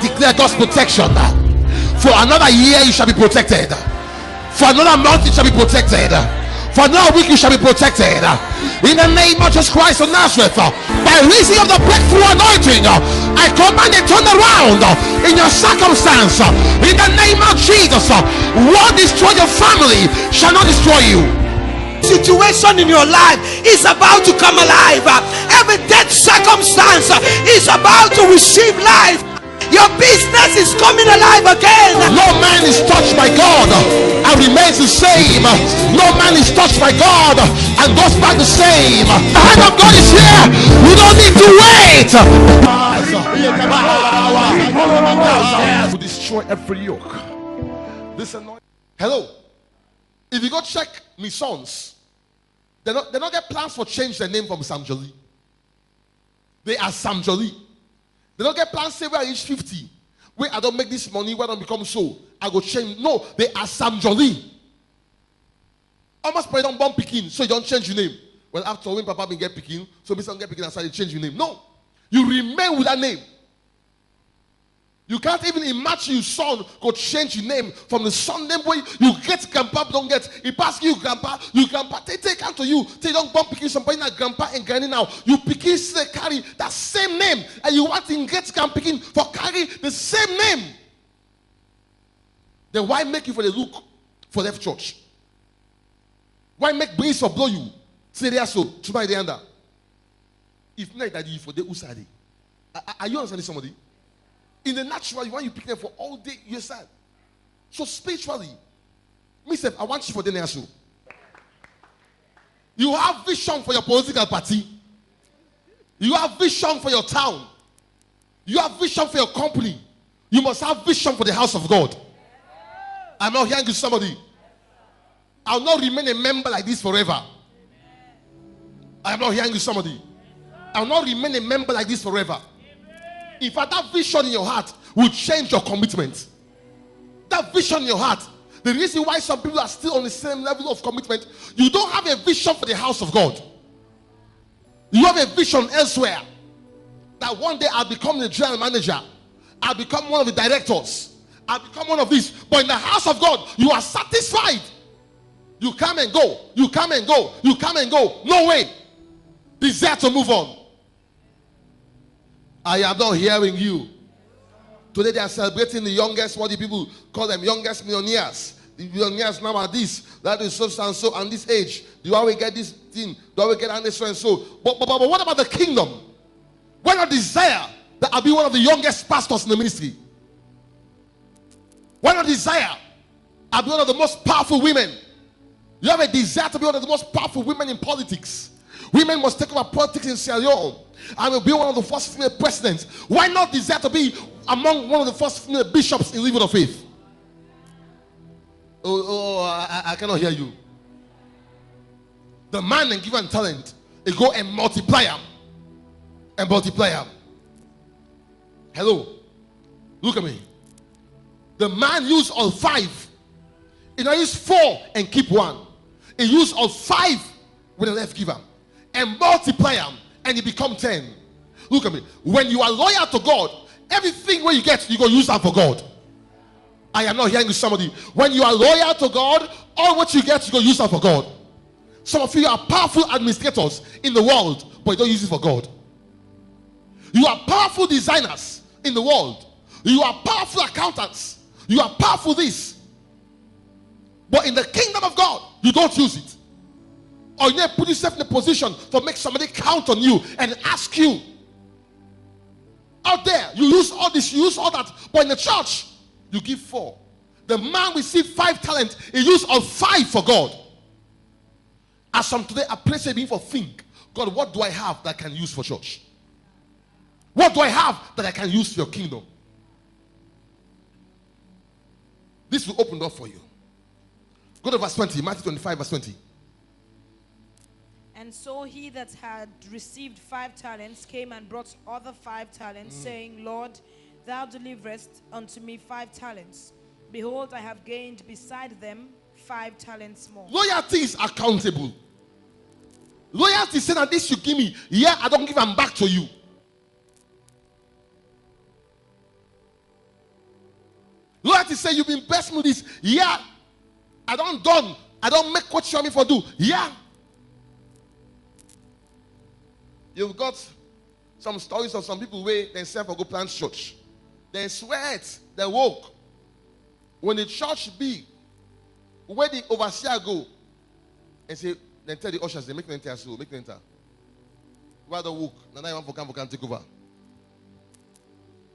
declare God's protection. For another year you shall be protected. For another month you shall be protected. For another week you shall be protected. In the name of Jesus Christ of Nazareth, by reason of the breakthrough anointing, I command a turnaround in your circumstance. In the name of Jesus, what destroy your family shall not destroy you. Situation in your life is about to come alive. Every dead circumstance is about to receive life. Your business is coming alive again. No man is touched by God and remains the same. No man is touched by God and goes back the same. The hand of God is here. You don't need to wait to destroy every yoke. This anointing. Hello. If you go check my sons, they not get plans for change their name from Sam Jolie. They are Sam Jolie. They don't get plans say where I reach 50. Where I don't make this money, where I don't become so. I go change. No, they are Sam Jolie. Almost probably don't born Pekin, so you don't change your name. Well, after when Papa been get Pekin, so Mr. get Pekin, I started change your name. No. You remain with that name. You can't even imagine your son go change your name from the son name where you get grandpa, don't get. He pass you grandpa, they take out to you. They don't bump picking somebody like grandpa and granny now. You picking still carry that same name, and you want to get grand picking for carry the same name. Then why make you for the look for left church? Why make breeze for blow you? Say there so to buy the under. If not that you for the usadi. Are you understanding somebody? In the natural, you want you pick them for all day, you're sad. So spiritually, myself, I want you for the next show. You have vision for your political party. You have vision for your town. You have vision for your company. You must have vision for the house of God. I'm not hearing you, somebody. I'll not remain a member like this forever. I'm not hearing you, somebody. I'll not remain a member like this forever. In fact, that vision in your heart will change your commitment. That vision in your heart. The reason why some people are still on the same level of commitment, you don't have a vision for the house of God. You have a vision elsewhere. That one day I'll become the general manager. I'll become one of the directors. I'll become one of these. But in the house of God, you are satisfied. You come and go. You come and go. You come and go. No way. Desire to move on. I am not hearing you. Today they are celebrating the youngest, what do people call them? Youngest millionaires. The millionaires now are this, that is so and so, and this age. Do I will get this thing? Do I will get this so and so? But what about the kingdom? Why not desire that I'll be one of the youngest pastors in the ministry? Why not desire I'll be one of the most powerful women? You have a desire to be one of the most powerful women in politics. Women must take over politics in Sierra Leone. I will be one of the first female presidents. Why not desire to be among one of the first female bishops in living of faith? I cannot hear you. The man and given talent, they go and multiply them. And multiply them. Hello. Look at me. The man used all 5. He not use 4 and keep 1. He used all 5 with a left giver. And multiply them. And you become 10. Look at me. When you are loyal to God, everything where you get, you go use that for God. I am not hearing you, somebody. When you are loyal to God, all what you get, you go use that for God. Some of you are powerful administrators in the world, but you don't use it for God. You are powerful designers in the world. You are powerful accountants. You are powerful this. But in the kingdom of God, you don't use it. Or you need to put yourself in a position to make somebody count on you and ask you. Out there, you use all this, you use all that. But in the church, you give 4. The man received 5 talents. He used all 5 for God. As from today, I pray to him for think. God, what do I have that I can use for church? What do I have that I can use for your kingdom? This will open door for you. Go to verse 20. Matthew 25, verse 20. And so he that had received 5 talents came and brought other 5 talents, saying, Lord, thou deliverest unto me 5 talents. Behold, I have gained beside them 5 talents more. Loyalty is accountable. Loyalty is saying that this you give me, yeah, I don't give them back to you. Loyalty say you've been blessed with this. Yeah. I don't make what you want me for do. Yeah. You've got some stories of some people where they say for go plant church. They sweat, they walk. When the church big, where the overseer go and say, then tell the ushers, they make them enter, so make them enter. Where the walk, now you want for can take over.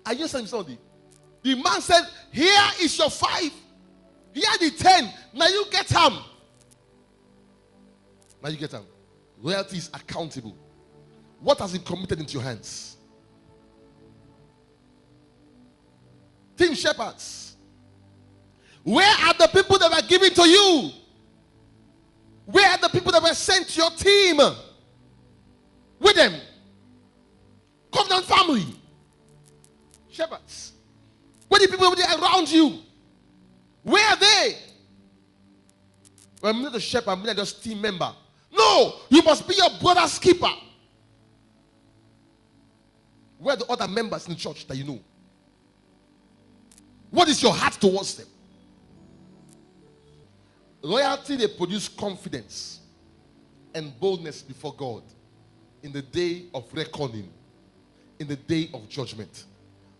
Are you saying something? The man said, here is your 5. Here the 10. Now you get them. Now you get them. Loyalty is accountable. What has been committed into your hands? Team shepherds. Where are the people that were given to you? Where are the people that were sent to your team? With them. Covenant family. Shepherds. Where are the people around you? Where are they? Well, I'm not a shepherd, I'm not just team member. No, you must be your brother's keeper. Where are the other members in the church that you know? What is your heart towards them? Loyalty, they produce confidence and boldness before God in the day of reckoning, in the day of judgment.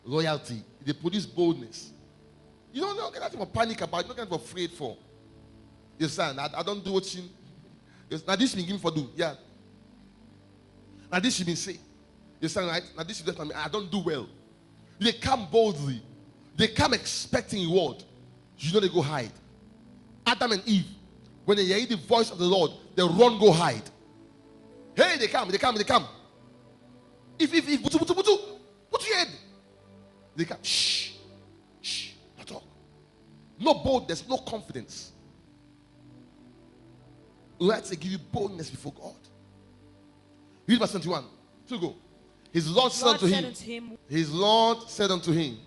Loyalty, they produce boldness. You don't get nothing for panic about, you don't get nothing for afraid for. You say, I don't do what you. Now this you been given for do, yeah. Now this you been say. You say, right? Now this you left me. I don't do well. They come boldly. They come expecting reward. You know they go hide. Adam and Eve, when they hear the voice of the Lord, they run, go hide. Hey, they come. If, put your head. They come, shh, not talk. No boldness, no confidence. Let's give you boldness before God. Read verse 21. To go. His Lord said unto him. His Lord said unto him,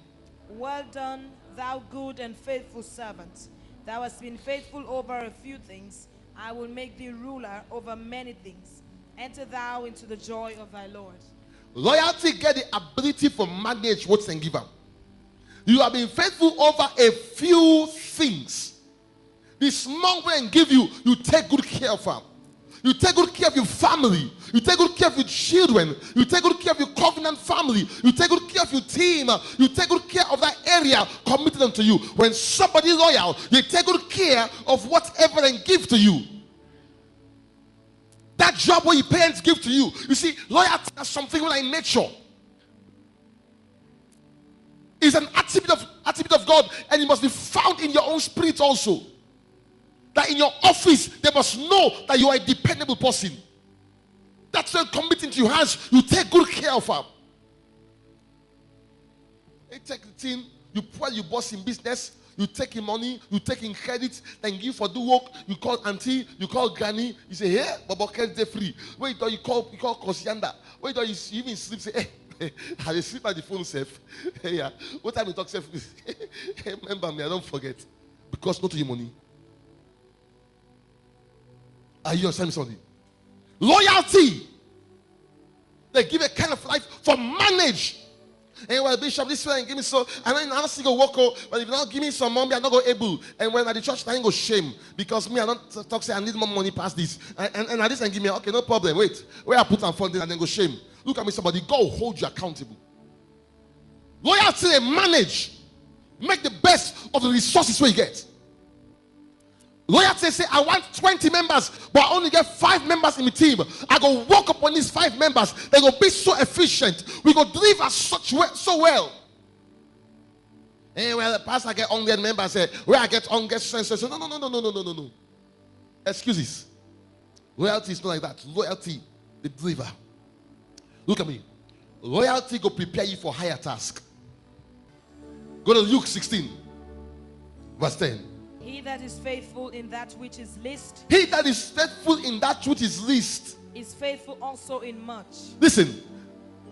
well done, thou good and faithful servant. Thou hast been faithful over a few things. I will make thee ruler over many things. Enter thou into the joy of thy Lord. Loyalty get the ability to manage what's and give up. You have been faithful over a few things. The small way and give you, you take good care of them. You take good care of your family. You take good care of your children. You take good care of your covenant family. You take good care of your team. You take good care of that area committed unto you. When somebody is loyal, they take good care of whatever they give to you. That job where your parents give to you. You see, loyalty is something like nature. It's an attribute of God, and it must be found in your own spirit also. That in your office, they must know that you are a dependable person. That's when committing to your hands, you take good care of them. You take the thing, you put your boss in business, you take him money, you take him credit, then give for do work, you call auntie, you call granny, you say, hey, Baba credit free. Wait till you call Kosianda. Wait till you even sleep, say, hey, I sleep at the phone safe. Hey, yeah. What time you talk safe? Hey, remember me, I don't forget. Because not to your money. Are you understanding something? Loyalty. They give a kind of life for manage. And well, Bishop, this way and give me so, and then another single walk, but if you don't give me some money, I'm not going able. And when at the church, I ain't go shame because me, I don't talk say I need more money past this. And at this and give me, okay, no problem. Wait, where I put some funding and then go shame. Look at me, somebody, God hold you accountable. Loyalty and manage. Make the best of the resources we get. Loyalty say, I want 20 members, but I only get 5 members in my team. I go walk upon these 5 members. They go be so efficient. We go deliver so well. And well, the pastor get 100 members. Say, where I get 100 senses. No. Excuses. Loyalty is not like that. Loyalty, the deliver. Look at me. Loyalty go prepare you for higher task. Go to Luke 16, verse 10. He that is faithful in that which is least. He that is faithful in that which is least. Is faithful also in much. Listen,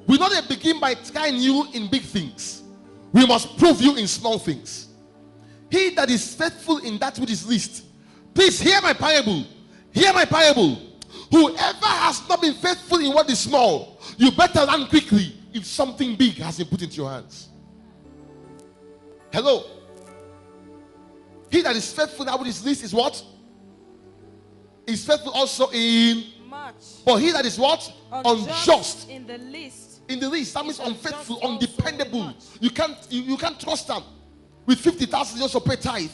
we not begin by trying you in big things. We must prove you in small things. He that is faithful in that which is least. Please hear my parable. Hear my parable. Whoever has not been faithful in what is small, you better run quickly if something big has been put into your hands. Hello. He that is faithful now with his least is what? Is faithful also in much. But he that is what? Unjust. In the least. In the least. That means unfaithful, also undependable. You can't trust them. With 50,000 you also pay tithe.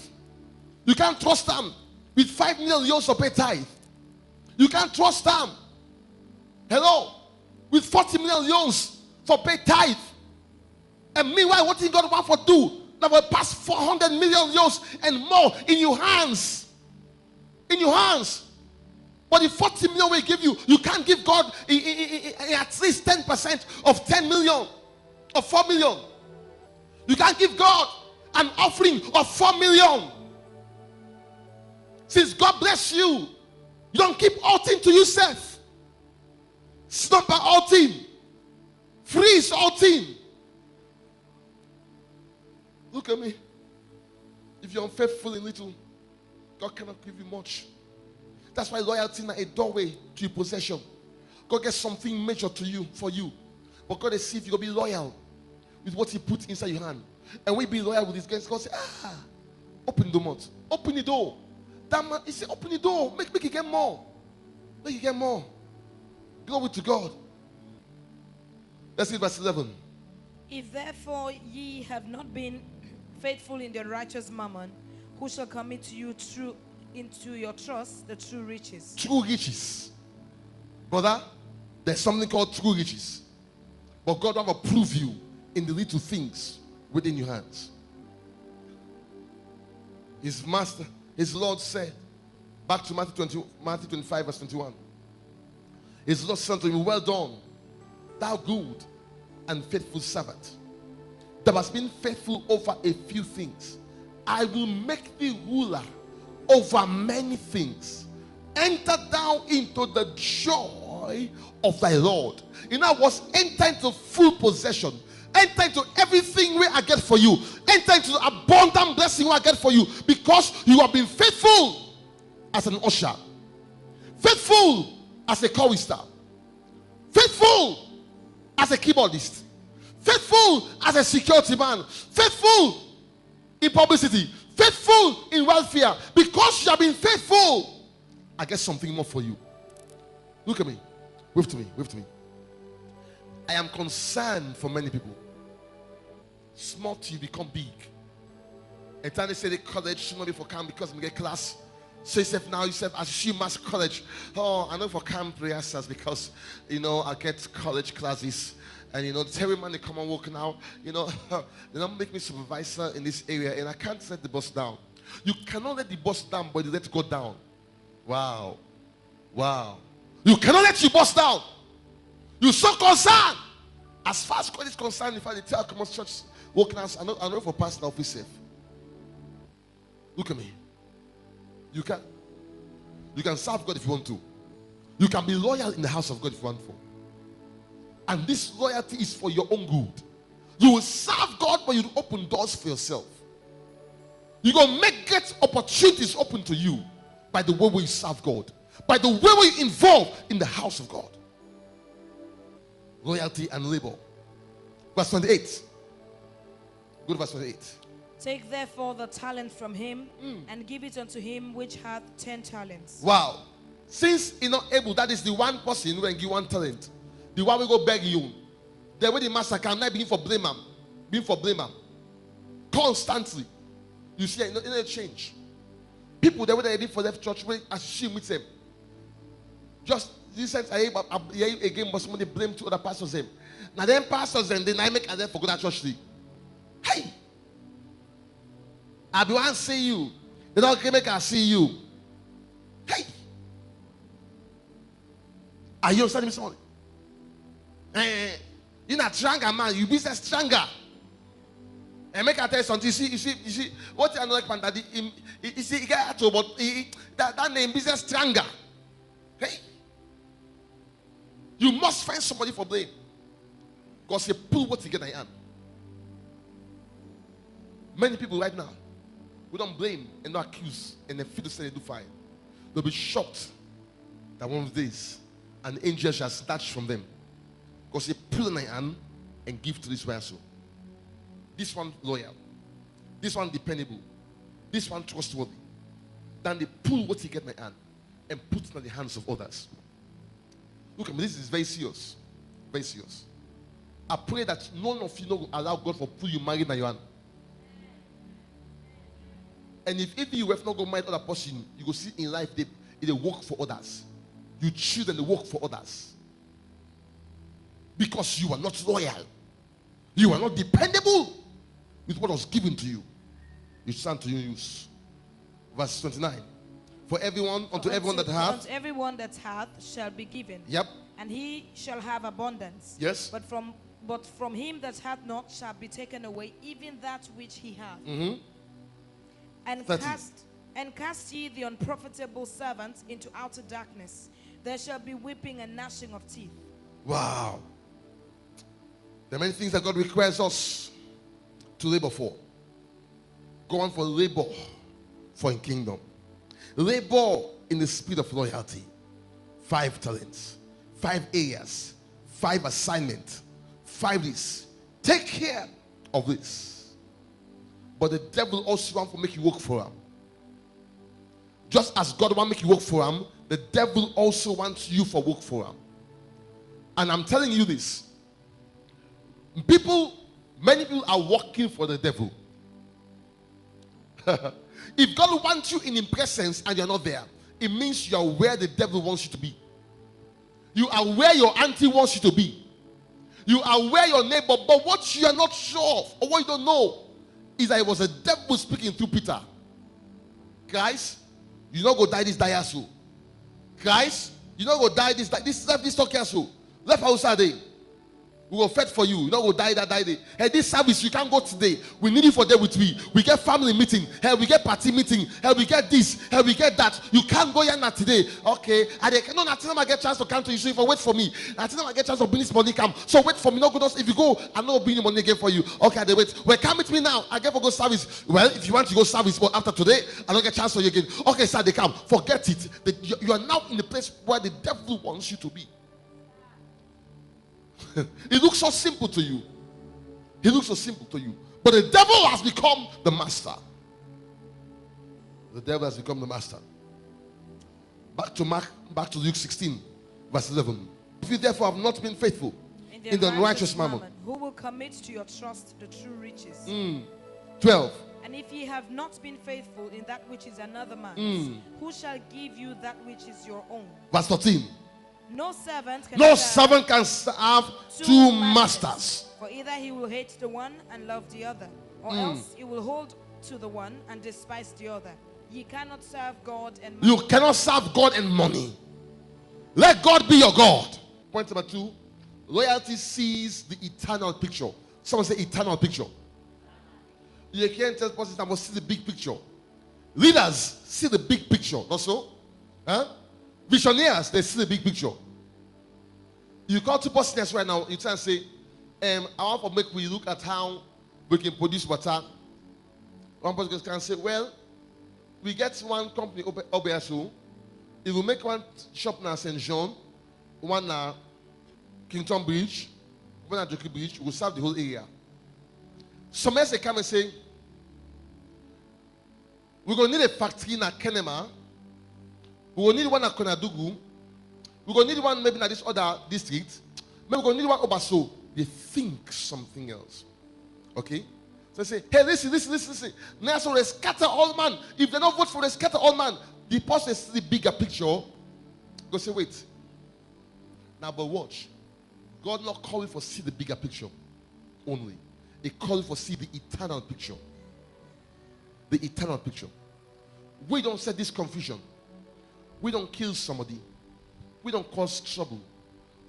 You can't trust them. With 5 million you also pay tithe. You can't trust them. Hello? With 40 million loans for pay tithe. And meanwhile, what did God want for do? Now will pass 400 million loans and more in your hands. In your hands. But the 40 million we give you, you can't give God at least 10% of 10 million or 4 million. You can't give God an offering of 4 million. Since God bless you, you don't keep outing to yourself. It's not by outing. Free is outing. Look at me. If you're unfaithful in little, God cannot give you much. That's why loyalty is not a doorway to your possession. God gets something major to you for you. But God is see if you're going to be loyal with what He put inside your hand. And we be loyal with His guys. God say, open the mouth. Open the door. That man, He said, open the door. Make it get more. Make it get more. Glory to God. Let's read verse 11. If therefore ye have not been faithful in the righteous mammon, who shall commit to you into your trust the true riches? True riches. Brother, there's something called true riches. But God will prove you in the little things within your hands. His master, his Lord said, back to Matthew 25 verse 21. His Lord said to him, well done, thou good and faithful servant, that has been faithful over a few things. I will make thee ruler over many things. Enter thou into the joy of thy Lord. In other words, enter into full possession. Enter into everything where I get for you. Enter into the abundant blessing where I get for you, because you have been faithful as an usher, faithful as a chorister, faithful as a keyboardist, faithful as a security man, faithful in publicity, faithful in welfare. Because you have been faithful, I get something more for you. Look at me. Wave to me. Wave to me. I am concerned for many people. Small till you become big. And time they say the college should not be for camp because we get class. So yourself now, yourself, as she must college. Oh, I know for camp rehearsals because, I get college classes. And, every man they come and work now, they don't make me supervisor in this area. And I can't let the boss down. You cannot let the boss down, but you let go down. Wow. Wow. You cannot let your boss down. You're so concerned. As far as God is concerned, if I tell come on church working house, I know for pastor office safe. Look at me. You can serve God if you want to. You can be loyal in the house of God if you want to. And this loyalty is for your own good. You will serve God, but you will open doors for yourself. You're going to get opportunities open to you by the way we serve God, by the way we involve in the house of God. Loyalty and labor. Verse 28. Go to verse 28. Take therefore the talent from him and give it unto him which hath 10 talents. Wow. Since you're not able, that is the one person who can give 1 talent. The one will go beg you. The way the master can not be for blame him. Being for blame him. Constantly. You see, in a change. People that were ready for left church will assume with them. Just this sense, I again, but somebody blame 2 other pastors them. Now them pastors them, then I make and then forget that church thing. Hey, I be one see you. They don't make I see you. Hey, are you understanding me, somebody? You're not stronger, man. You be stronger. And make I tell you something. You see, what I know like Pandadi, you see, he got to, but that name is stronger. Hey, you must find somebody for blame. Because you pull what together I am. Many people right now, we don't blame and not accuse, and they feel the same they do fine. They'll be shocked that one of these, an angel shall snatch from them. Because they pull in my hand and give to this vessel. This one loyal. This one dependable. this one trustworthy, then they pull what he get my hand and put it in the hands of others. Look at me, this is very serious. Very serious. I pray that none of you will allow God for pull you married in your hand. And if you have not go marry other person, you go see in life they work for others. You choose and they work for others. Because you are not loyal. You are not dependable with what was given to you. You stand to your use. Verse 29. For everyone, unto everyone that hath. Unto everyone that hath shall be given. Yep. And he shall have abundance. Yes. But from him that hath not shall be taken away even that which he hath. Mm-hmm. And cast ye the unprofitable servants into outer darkness. There shall be weeping and gnashing of teeth. Wow. There are many things that God requires us to labor for. Go on for labor for in kingdom. Labor in the spirit of loyalty. 5 talents, 5 areas, 5 assignments, 5 this. Take care of this. But the devil also wants to make you work for him. Just as God wants to make you work for him, the devil also wants you for work for him. And I'm telling you this. Many people are working for the devil. If God wants you in his presence and you're not there, it means you are where the devil wants you to be. You are where your auntie wants you to be. You are where your neighbor, but what you are not sure of or what you don't know is that it was the devil speaking through Peter. Guys, you not go die this die so. Guys, you not go die this talk here so. Left outside day. We will fight for you. You know, we'll die that day. Hey, this service, you can't go today. We need you for there with me. We get family meeting. Hey, we get party meeting. Hey, we get this. Hey, we get that. You can't go here not today. Okay. And they cannot until I get chance to come to you. So if I wait for me, until I get chance to bring this money come. So wait for me. No good. If you go, I'm not bringing money again for you. Okay, they wait. Well, come with me now. I get for go service. Well, if you want to go service, but after today, I don't get chance for you again. Okay, sir, they come. Forget it. You are now in the place where the devil wants you to be. It looks so simple to you. He looks so simple to you. But the devil has become the master. The devil has become the master. Back to Luke 16, verse 11. If you therefore have not been faithful in the righteous mammon, who will commit to your trust the true riches? 12. And if ye have not been faithful in that which is another man's, who shall give you that which is your own? Verse 13. No servant can serve two masters. For either he will hate the one and love the other, or else he will hold to the one and despise the other. Ye cannot serve God and money. You cannot serve God and money. Let God be your God. Point number 2. Loyalty sees the eternal picture. Someone say eternal picture. You can't tell person that must see the big picture. Leaders see the big picture. Not so? Huh? Visionaries, they see the big picture. You call 2 persons right now, you try and say, I want to make we look at how we can produce water. One person can say, well, we get one company, OBSO. It will make one shop now St. John, one now Kingston Bridge, one at Jockey Bridge. We will serve the whole area. Some else they come and say, we're going to need a factory in Kenema. We will need one at Konadugu. We're going to need one maybe in this other district. Maybe we're going to need one Obaso. They think something else. Okay? So they say, hey, listen. Now so they scatter all man. If they don't vote for the scatter all man, the person sees the bigger picture. Go say, wait. Now but watch. God not calling for see the bigger picture only. He calling for see the eternal picture. The eternal picture. We don't set this confusion. We don't kill somebody. We don't cause trouble.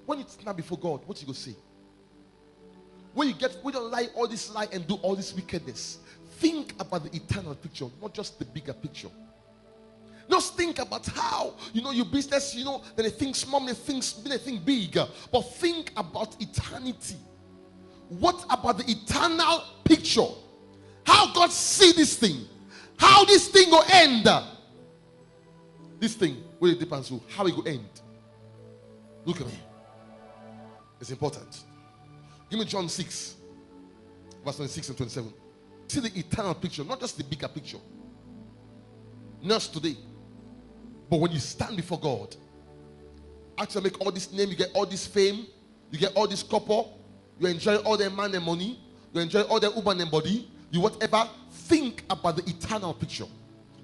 When it's not before God, what you go say? We don't lie all this lie and do all this wickedness. Think about the eternal picture, not just the bigger picture. Just think about how, your business, then they think small, they think big. But think about eternity. What about the eternal picture? How God see this thing? How this thing will end? This thing will depend on how it will end. Look at me. It's important. Give me John 6, verse 26 and 27. See the eternal picture, not just the bigger picture. not today. But when you stand before God, after you make all this name, you get all this fame, you get all this couple, you enjoy all their man and money, you enjoy all their woman and body, you whatever, think about the eternal picture.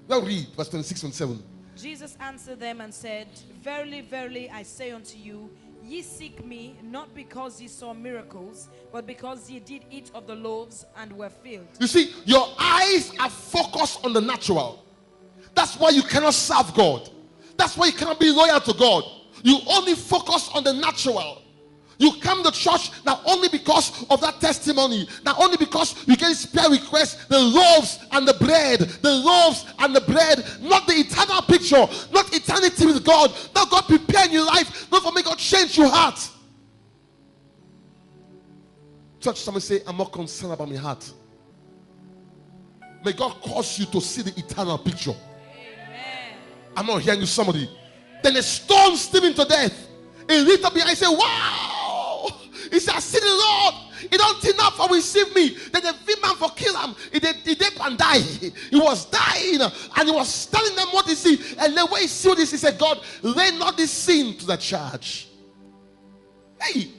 Now read verse 26 and 7. Jesus answered them and said, Verily, verily, I say unto you, ye seek me, not because ye saw miracles, but because ye did eat of the loaves and were filled. You see, your eyes are focused on the natural. That's why you cannot serve God. That's why you cannot be loyal to God. You only focus on the natural. You come to church not only because of that testimony, not only because you get prayer requests, the loaves and the bread, not the eternal picture, not eternity with God, not God preparing your life, not for me God change your heart. Church, somebody say, I'm not concerned about my heart. May God cause you to see the eternal picture. Amen. I'm not hearing you, somebody. Then a stone stabbed him to death. He lifted up behind and said, wow. He said, I see the Lord. He don't turn up for receive me. Then the man for kill him. He did and die. He was dying. And he was telling them what he see. And the way he saw this, he said, God, lay not this sin to the charge. Hey,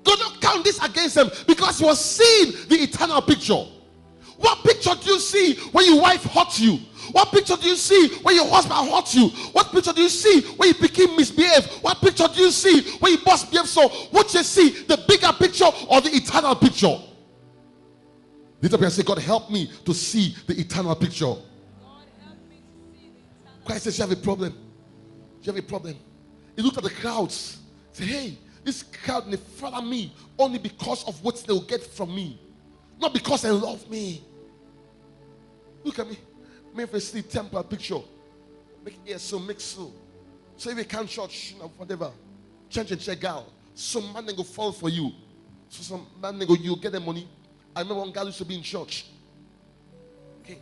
God don't count this against them because he was seeing the eternal picture. What picture do you see when your wife hurts you? What picture do you see when your husband hurts you? What picture do you see when you become misbehave? What picture do you see when your boss behaves so? What you see, the bigger picture or the eternal picture? Lift up and say, God, help me to see the eternal picture. God, help me to see the eternal. Christ says, you have a problem. You have a problem. He looked at the crowds. Say, hey, this crowd may follow me only because of what they will get from me, not because they love me. Look at me. Make a see temple picture. Make it so, make so. So if you can't church, whatever, change and check out. Some man they go fall for you. So some man they go, you get the money. I remember one guy used to be in church. Okay.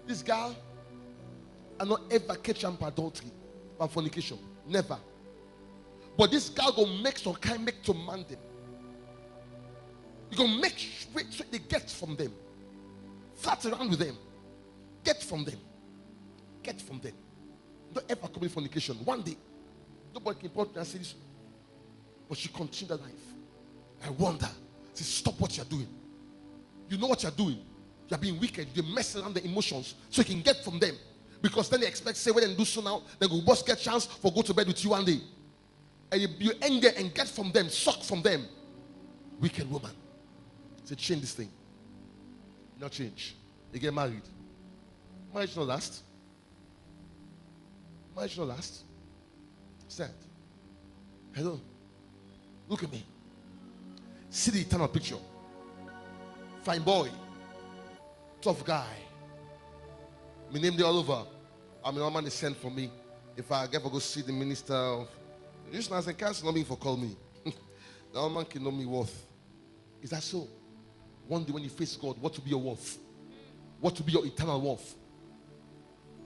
This guy, I not ever catch him for adultery, for fornication. Never. But this guy go make some kind make to man them. You go make sure they get from them. Flat around with them. Get from them. Get from them. Don't ever commit fornication. One day, nobody can point me and say this. But she continued her life. I wonder. Say, stop what you're doing. You know what you're doing. You're being wicked. You're messing around the emotions so you can get from them. Because then they expect, say, when they do so now, then go boss get chance for go to bed with you one day. And you anger and get from them, suck from them. Wicked woman. Say, change this thing. Not change. You get married. Marriage not last. Marriage not last. Stand. Hello. Look at me. See the eternal picture. Fine boy. Tough guy. My name they all over. I'm the man they sent for me. If I ever go see the minister of just as a cancer, not me for call me. The man can know me worth. Is that so? One day when you face God, what will be your worth? What will be your eternal worth?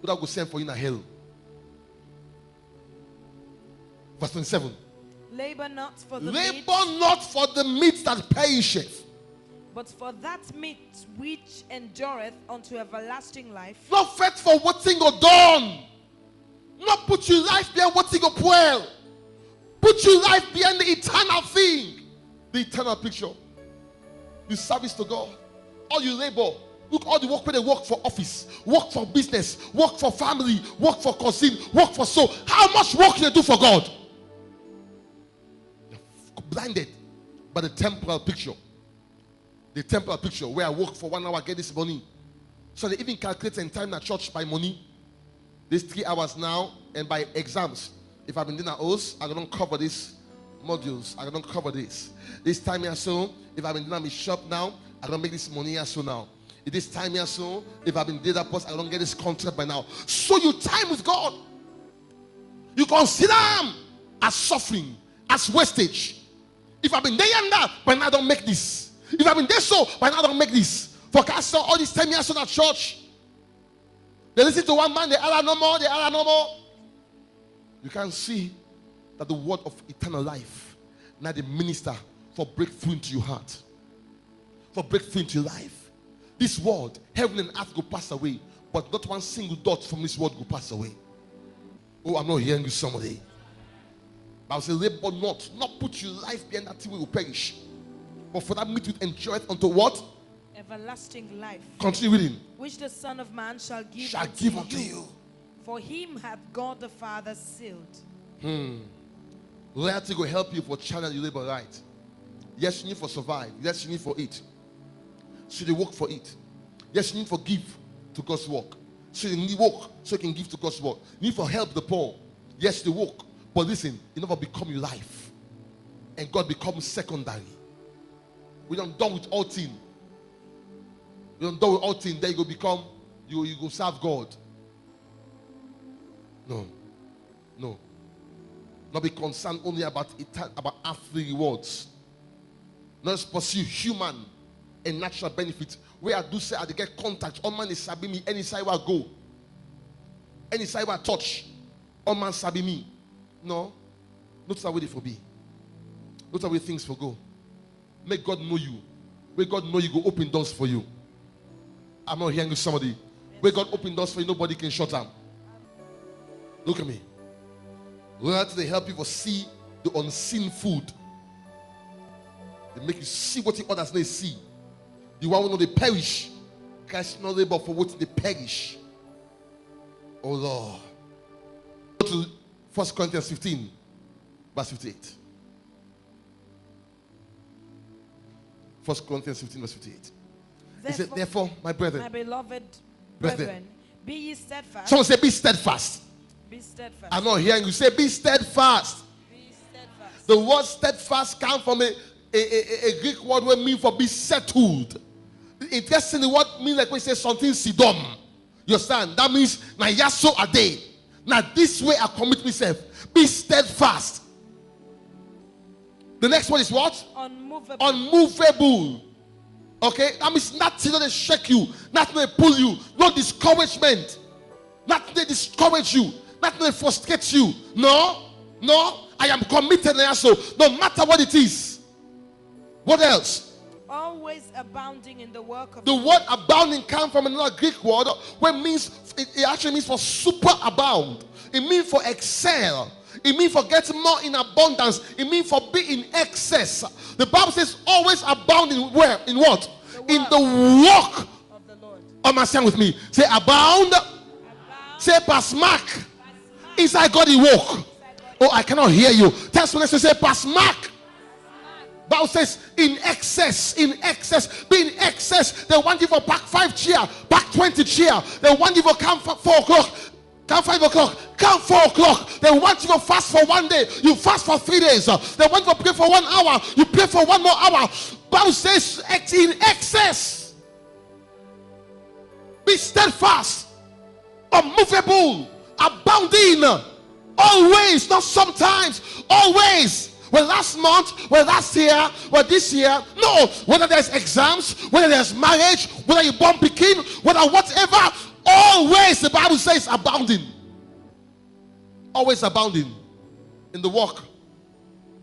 Would I go send for you in hell? Verse 27. Labor not for the Labor meat, not for the meat that perisheth, but for that meat which endureth unto everlasting life. not fed for what thing go done. Not put your life behind what thing go well. Put your life behind the eternal thing. The eternal picture. You service to God. All you labor. Look, all the work where they work for office, work for business, work for family, work for cousin, work for soul. How much work they do for God? You're blinded by the temporal picture. The temporal picture where I work for 1 hour, I get this money. So they even calculate in time at church by money. This 3 hours now and by exams. If I've been doing O's, I don't cover these modules. I don't cover this. This time here so, if I've been doing my shop now, I don't make this money here so now. It is time here so, if I've been data post, I don't get this contract by now. So you time with God. You consider them as suffering, as wastage. If I've been there and that, but now I don't make this. If I've been there so, but now I don't make this. For cast all this time here so at church. They listen to one man, they are no more, they are no more. You can see that the word of eternal life now the minister for breakthrough into your heart, for breakthrough into your life. This world, heaven and earth will pass away, but not one single dot from this world will pass away. Oh, I'm not hearing you, somebody. Bible says, labor not put your life behind that thing will perish, but for that meat will enjoy it unto what? Everlasting life. Continue reading. Which the Son of Man shall give Unto you. For him hath God the Father sealed. Loyalty will help you for channel your labor right. Yes, you need for survive. Yes, you need for eat. So they work for it. Yes, you need for give to God's work. So you need work so you can give to God's work. You need for help the poor. Yes, they work. But listen, it never become your life. And God becomes secondary. We don't done with all things. We don't done with all things. Then you go become, you go serve God. No. Not be concerned only about earthly rewards. Not just pursue human and natural benefits. Where I do say I get contact, all man is sabi me, any side where I go, any side where I touch, all man sabi me. No, not that way they for be. Not that way things for go. Make God know you. Where God know you, go open doors for you. I'm not hearing somebody. Where God open doors for you, nobody can shut them. Look at me. Loyalty, they help you to see the unseen food. They make you see what the others may see. The one who know they perish. Christ no labor for what they perish. Oh Lord. Go to 1 Corinthians 15, verse 58. 1 Corinthians 15, verse 58. He said, therefore, my brethren, my beloved brethren, be ye steadfast. Someone say, be steadfast. Be steadfast. I'm not hearing you say, be steadfast. Be steadfast. The word steadfast comes from a Greek word where mean for be settled. Interestingly, what means like when you say something sidom. You understand? That means na yaso a day. Now this way I commit myself. Be steadfast. The next one is what? Unmovable. Unmovable. Okay? That means nothing that shake you, nothing that pull you, no discouragement, nothing that discourage you, nothing that frustrates you. No, I am committed also, no matter what it is. What else? Always abounding in the work of the word abounding comes from another Greek word where it actually means for super abound. It means for excel. It means for getting more in abundance. It means for being in excess. The Bible says always abounding where? In what? In the work of the Lord. Am I saying with me? Say abound. Say pass mark. Inside God he walk. Oh, I cannot hear you. Tell someone to say pass mark. Bible says in excess, be in excess. They want you for pack 5 chair, pack 20 chair. They want you for come 4 o'clock, come 5 o'clock, come 4 o'clock. They want you to fast for 1 day, you fast for 3 days. They want you to pray for 1 hour, you pray for 1 more hour. Bible says act in excess. Be steadfast, unmovable, abounding, always, not sometimes, always. Well, last month, well, last year, well, this year. No, whether there's exams, whether there's marriage, whether you're born picking, whether whatever, always the Bible says abounding. Always abounding in the work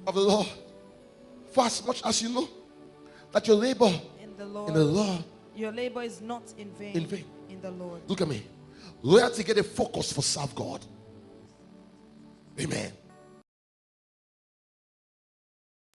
of the Lord. For as much as you know that your labor in the Lord, your labor is not in vain. In vain. In the Lord. Look at me. Loyalty get a focus for serve God. Amen.